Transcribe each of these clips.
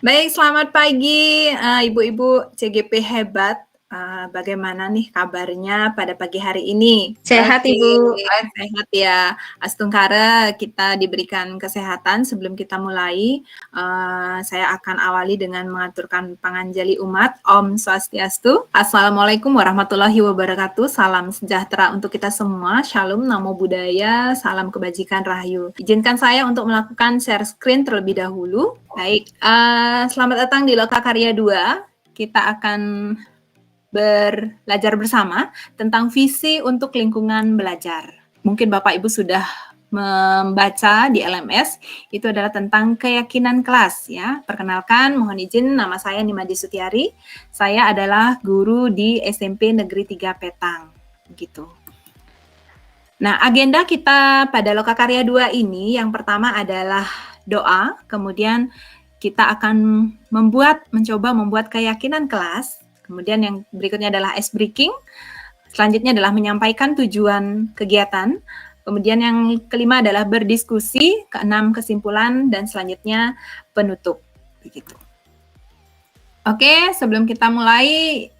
Baik, selamat pagi, ibu-ibu CGP hebat. Bagaimana nih kabarnya pada pagi hari ini? Sehat, Oke, Ibu. sehat ya. Astungkara kita diberikan kesehatan. Sebelum kita mulai, saya akan awali dengan mengaturkan panganjali umat. Om Swastiastu. Assalamualaikum warahmatullahi wabarakatuh. Salam sejahtera untuk kita semua. Shalom, namo buddhaya, salam kebajikan rahayu. Izinkan saya untuk melakukan share screen terlebih dahulu. Baik, selamat datang di Loka Karya 2. Kita akan belajar bersama tentang visi untuk lingkungan belajar. Mungkin Bapak Ibu sudah membaca di LMS, itu adalah tentang keyakinan kelas ya. Perkenalkan, mohon izin, nama saya Nimadi Sutiari. Saya adalah guru di SMP Negeri 3 Petang. Begitu. Nah, agenda kita pada Loka Karya 2 ini yang pertama adalah doa, kemudian kita akan mencoba membuat keyakinan kelas. Kemudian yang berikutnya adalah ice breaking. Selanjutnya adalah menyampaikan tujuan kegiatan. Kemudian yang kelima adalah berdiskusi, keenam kesimpulan, dan selanjutnya penutup. Begitu. Oke, sebelum kita mulai,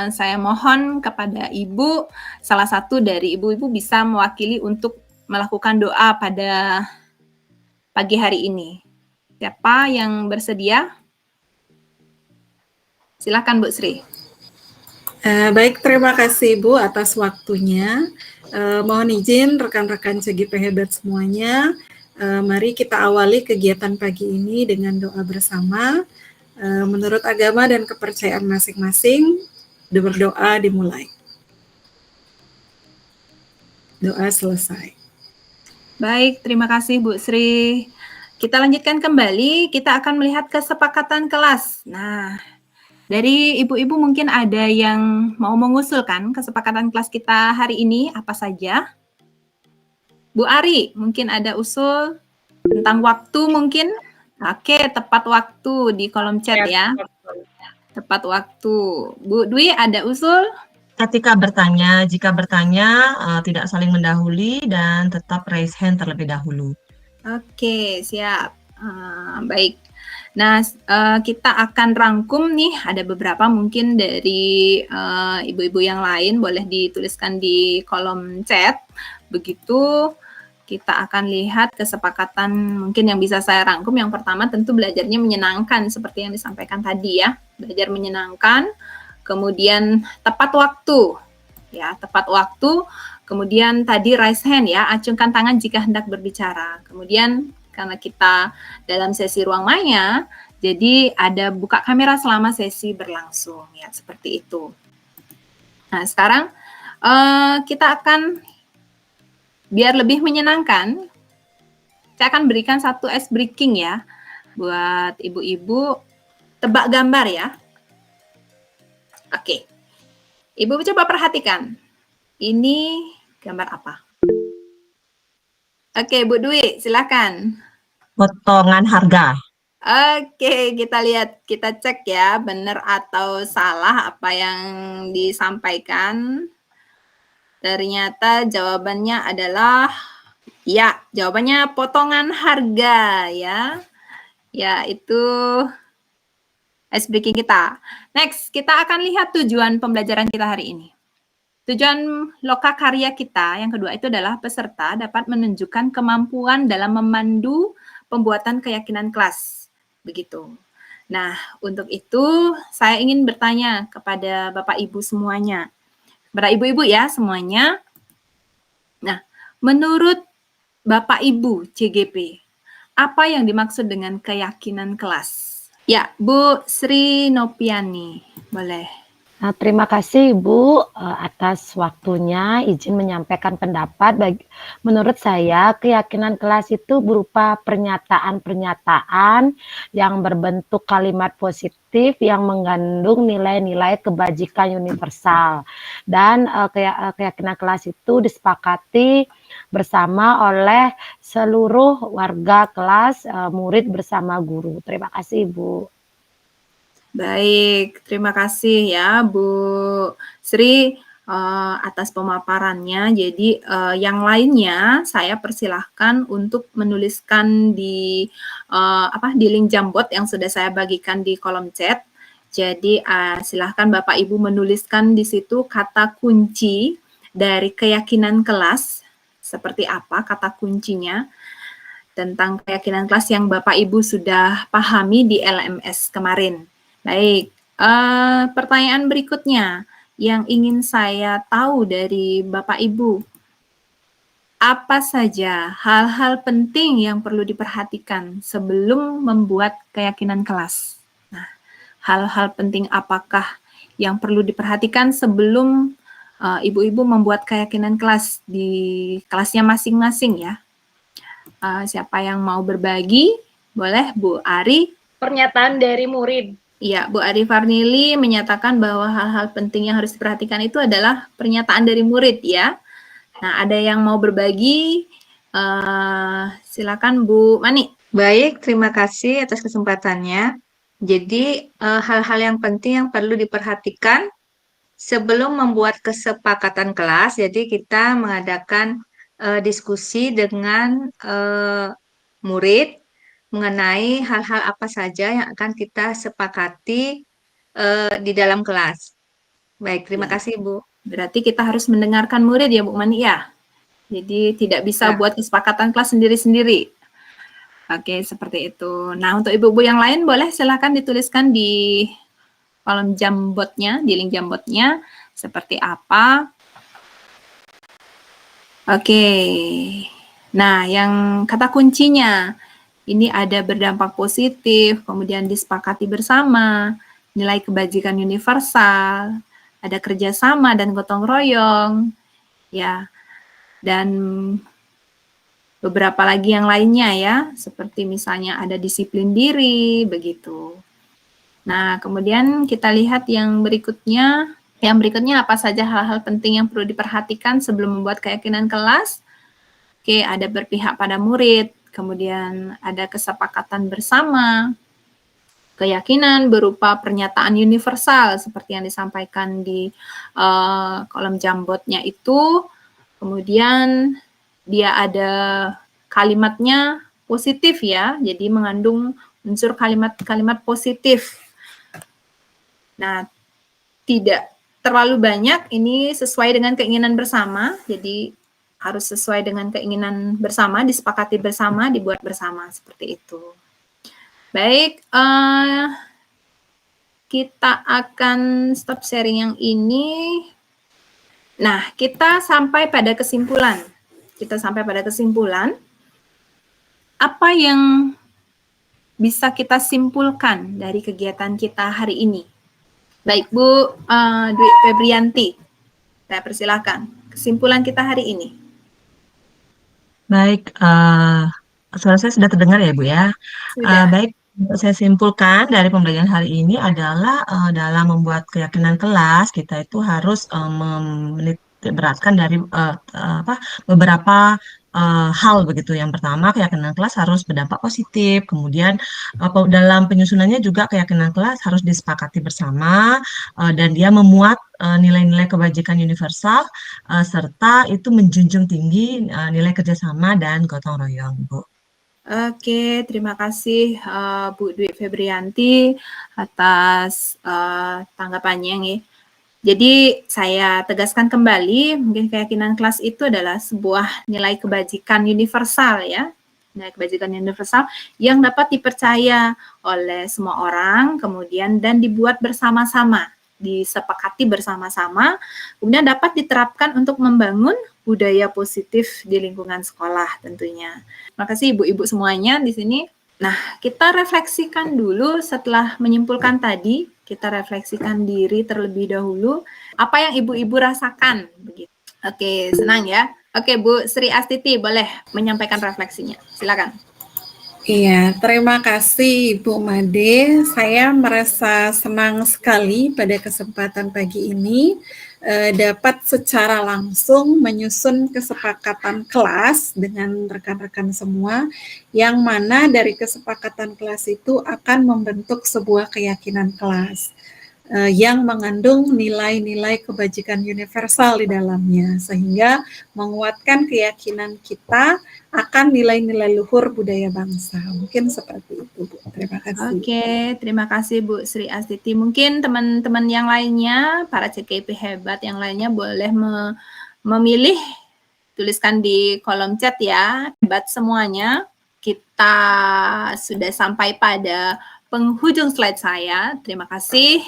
saya mohon kepada Ibu, salah satu dari Ibu-Ibu bisa mewakili untuk melakukan doa pada pagi hari ini. Siapa yang bersedia? Silakan Bu Sri. Baik, terima kasih Ibu atas waktunya. Mohon izin rekan-rekan CGP hebat semuanya. Mari kita awali kegiatan pagi ini dengan doa bersama. Menurut agama dan kepercayaan masing-masing, berdoa dimulai. Doa selesai. Baik, terima kasih Bu Sri. Kita lanjutkan kembali, kita akan melihat kesepakatan kelas. Nah, dari ibu-ibu mungkin ada yang mau mengusulkan kesepakatan kelas kita hari ini, apa saja? Bu Ari, mungkin ada usul tentang waktu mungkin? Oke, tepat waktu di kolom chat ya. Tepat waktu. Bu Dwi, ada usul? Jika bertanya tidak saling mendahului dan tetap raise hand terlebih dahulu. Oke, siap. Baik. Nah, kita akan rangkum nih, ada beberapa mungkin dari ibu-ibu yang lain, boleh dituliskan di kolom chat. Begitu kita akan lihat kesepakatan mungkin yang bisa saya rangkum. Yang pertama tentu belajarnya menyenangkan, seperti yang disampaikan tadi ya. Belajar menyenangkan, kemudian tepat waktu. Ya, tepat waktu. Kemudian tadi raise hand ya, acungkan tangan jika hendak berbicara. Kemudian karena kita dalam sesi ruang maya, jadi ada buka kamera selama sesi berlangsung ya, seperti itu. Nah, sekarang kita akan biar lebih menyenangkan, saya akan berikan satu ice breaking ya buat ibu-ibu, tebak gambar ya. Oke. Ibu coba perhatikan. Ini gambar apa? Oke, Bu Dwi, silakan. Potongan harga. Oke, kita lihat, kita cek ya, benar atau salah apa yang disampaikan. Ternyata jawabannya adalah, ya, jawabannya potongan harga ya. Ya, itu ice breaking kita. Next, kita akan lihat tujuan pembelajaran kita hari ini. Tujuan loka karya kita yang kedua itu adalah peserta dapat menunjukkan kemampuan dalam memandu pembuatan keyakinan kelas. Begitu. Nah, untuk itu saya ingin bertanya kepada Bapak Ibu semuanya. Kepada ibu-ibu ya semuanya. Nah, menurut Bapak Ibu CGP, apa yang dimaksud dengan keyakinan kelas? Ya, Bu Sri Nopiani, boleh. Nah, terima kasih Ibu atas waktunya, izin menyampaikan pendapat. Menurut saya, keyakinan kelas itu berupa pernyataan-pernyataan yang berbentuk kalimat positif yang mengandung nilai-nilai kebajikan universal. Dan keyakinan kelas itu disepakati bersama oleh seluruh warga kelas, murid bersama guru. Terima kasih Ibu. Baik, terima kasih ya Bu Sri. atas pemaparannya. Jadi yang lainnya saya persilahkan untuk menuliskan di di link Jamboard yang sudah saya bagikan di kolom chat. Jadi silahkan Bapak Ibu menuliskan di situ kata kunci dari keyakinan kelas, seperti apa kata kuncinya tentang keyakinan kelas yang Bapak Ibu sudah pahami di LMS kemarin. Baik, pertanyaan berikutnya yang ingin saya tahu dari Bapak Ibu, apa saja hal-hal penting yang perlu diperhatikan sebelum membuat keyakinan kelas? Nah, hal-hal penting apakah yang perlu diperhatikan sebelum ibu-ibu membuat keyakinan kelas di kelasnya masing-masing ya? Siapa yang mau berbagi? Boleh Bu Ari? Pernyataan dari murid. Iya, Bu Ari Farnili menyatakan bahwa hal-hal penting yang harus diperhatikan itu adalah pernyataan dari murid ya. Nah, ada yang mau berbagi? Silakan Bu Mani. Baik, terima kasih atas kesempatannya. Jadi, hal-hal yang penting yang perlu diperhatikan sebelum membuat kesepakatan kelas, jadi kita mengadakan diskusi dengan murid mengenai hal-hal apa saja yang akan kita sepakati di dalam kelas. Baik, terima kasih Bu. Berarti kita harus mendengarkan murid ya Bu Mani ya? Jadi tidak bisa buat kesepakatan kelas sendiri-sendiri. Oke, seperti itu. Nah, untuk ibu-ibu yang lain boleh silakan dituliskan di kolom Jamboardnya, di link Jamboardnya seperti apa. Oke. Nah, yang kata kuncinya ini ada berdampak positif, kemudian disepakati bersama, nilai kebajikan universal, ada kerjasama dan gotong royong, ya, dan beberapa lagi yang lainnya ya, seperti misalnya ada disiplin diri, begitu. Nah, kemudian kita lihat yang berikutnya. Yang berikutnya apa saja hal-hal penting yang perlu diperhatikan sebelum membuat keyakinan kelas? Oke, ada berpihak pada murid, kemudian ada kesepakatan bersama, keyakinan berupa pernyataan universal seperti yang disampaikan di kolom Jamboardnya itu, kemudian dia ada kalimatnya positif ya, jadi mengandung unsur kalimat-kalimat positif. Nah, tidak terlalu banyak, ini sesuai dengan keinginan bersama, jadi harus sesuai dengan keinginan bersama, disepakati bersama, dibuat bersama, seperti itu. Baik, kita akan stop sharing yang ini. Nah, kita sampai pada kesimpulan. Apa yang bisa kita simpulkan dari kegiatan kita hari ini? Baik, Bu Dwi Febrianti, saya persilakan. Kesimpulan kita hari ini. Baik, suara saya sudah terdengar ya Bu ya? Baik, saya simpulkan dari pembelajaran hari ini adalah dalam membuat keyakinan kelas, kita itu harus menitikberatkan dari beberapa hal begitu. Yang pertama, keyakinan kelas harus berdampak positif. Kemudian dalam penyusunannya juga keyakinan kelas harus disepakati bersama dan dia memuat nilai-nilai kebajikan universal serta itu menjunjung tinggi nilai kerjasama dan gotong royong, Bu. Oke, terima kasih Bu Dwi Febrianti atas tanggapannya nih. Jadi saya tegaskan kembali, mungkin keyakinan kelas itu adalah sebuah nilai kebajikan universal ya, nilai kebajikan universal yang dapat dipercaya oleh semua orang, kemudian dan dibuat bersama-sama, disepakati bersama-sama, kemudian dapat diterapkan untuk membangun budaya positif di lingkungan sekolah tentunya. Terima kasih ibu-ibu semuanya di sini. Nah, kita refleksikan dulu setelah menyimpulkan tadi, kita refleksikan diri terlebih dahulu. Apa yang ibu-ibu rasakan? Begitu. Oke, senang ya. Oke, Bu Sri Astiti, boleh menyampaikan refleksinya. Silakan. Iya, terima kasih Ibu Made. Saya merasa senang sekali pada kesempatan pagi ini dapat secara langsung menyusun kesepakatan kelas dengan rekan-rekan semua, yang mana dari kesepakatan kelas itu akan membentuk sebuah keyakinan kelas. yang mengandung nilai-nilai kebajikan universal di dalamnya, sehingga menguatkan keyakinan kita akan nilai-nilai luhur budaya bangsa. Mungkin seperti itu, Bu. Terima kasih. Oke, terima kasih Bu Sri Astiti. Mungkin teman-teman yang lainnya, para CKIP hebat yang lainnya boleh memilih, tuliskan di kolom chat ya. Hebat semuanya, kita sudah sampai pada penghujung slide saya. Terima kasih.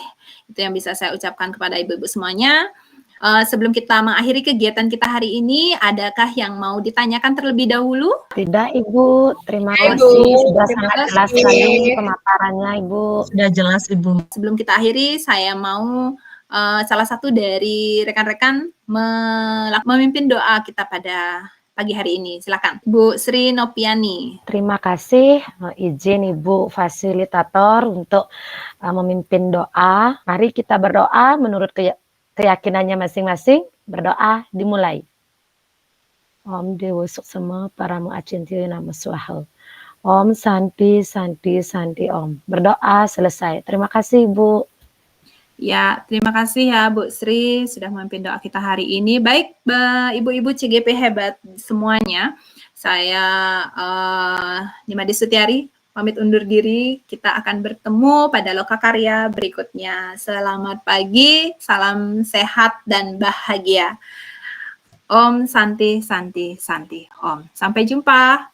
Itu yang bisa saya ucapkan kepada ibu-ibu semuanya. Sebelum kita mengakhiri kegiatan kita hari ini, adakah yang mau ditanyakan terlebih dahulu? Tidak, Ibu. Terima Ibu, kasih. Sudah terima sangat kasih. jelas sekali pemaparannya, Ibu. Sudah jelas, Ibu. Sebelum kita akhiri, saya mau salah satu dari rekan-rekan memimpin doa kita pada pagi hari ini. Silakan, Bu Sri Nopiani. Terima kasih. Izin Ibu fasilitator untuk memimpin doa. Mari kita berdoa menurut keyakinannya masing-masing. Berdoa dimulai. Om Dewa Suksema Paramu Acintiyo Nama Suahel. Om Santi Santi Santi Om. Berdoa selesai. Terima kasih Ibu. Ya, terima kasih ya Bu Sri sudah memimpin doa kita hari ini. Baik, ibu-ibu CGP hebat semuanya. Saya Nimadi Sutiari pamit undur diri. Kita akan bertemu pada Lokakarya berikutnya. Selamat pagi, salam sehat dan bahagia. Om Santi Santi Santi Om. Sampai jumpa.